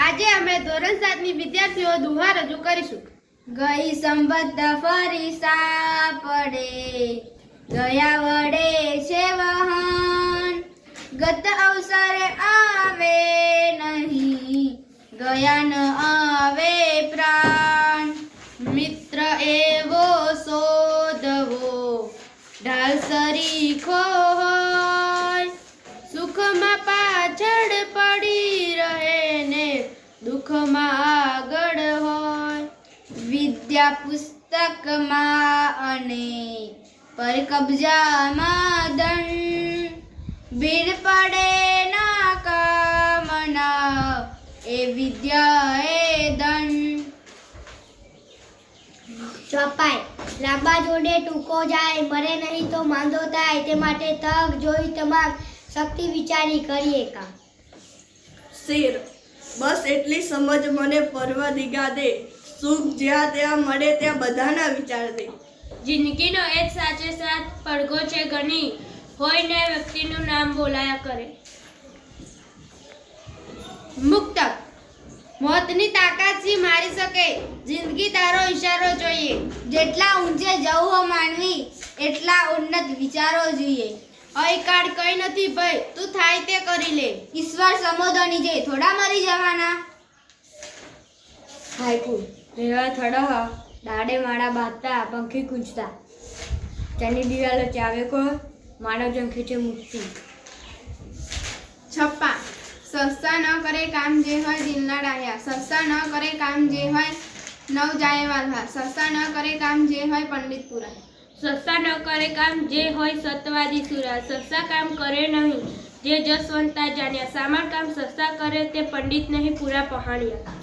આજે અમે ધોરણ 7 ની વિદ્યાર્થીઓ દુહા રજૂ કરીશું. ગઈ સંબંધ ફરી સાપડે, ગયા વડે છે વહન, ગત અવસરે આવે નહીં, ગયા ન આવે પ્રાણ. મિત્ર એવો શોધવો ઢાલ સરીખો હોય, સુખમાં પાછળ પડી રહે ને દુઃખમાં આગળ હોય. વિદ્યા પુસ્તકમાં અને પર કબજામાં દંડ, ભીડ પડે ના કામના એ વિદ્યા એ દંડ. ચોપાઈ લાંબા જોડે ટૂંકો જાય, મરે નહીં તો માંદો થાય, તે માટે તક જોઈ તમામ શક્તિ વિચારી કરીએ કામ. શેર બસ એટલી સમજ મને પરવદિગા દે, સુખ જ્યાં ત્યાં મળે ત્યાં બધાના વિચાર દે. જિંદગીનો એક સાચે સાથ પડઘો છે ઘણી, હોય ને વ્યક્તિનું નામ બોલાયા કરે. મુક્તક મોતની તાકાતથી મારી શકે, જિંદગી તારો ઈશારો જોઈએ. જેટલા ઊંચે જવું હો માનવી, એટલા ઉન્નત વિચારો જોઈએ. અયકાળ કઈ નથી ભાઈ, તું થાય તે કરી લે, ઈશ્વર સમોદની જે થોડા મરી જવાના. હાઈકુ રેવા થડહ દાડે માળા બાંધતા, પંખી કૂંચતા, તેની દિવાલો ચાવે કો માનવ જંખી છે મુક્તિ. છપ્પા સસ્તા ન કરે કામ જે હોય દિલના ડાહ્યા, સસ્તા ન કરે કામ જે હોય નવ જાય વાલ્હા, સસ્તા ન કરે કામ જે હોય પંડિત પુરા, સસ્તા ન કરે કામ જે હોય સત્યવાદી સુરા, સસ્તા કામ કરે નહીં જે જસવંતા જાણ્યા, સામાન કામ સસ્તા કરે તે પંડિત નહીં પૂરા પહાણિયા.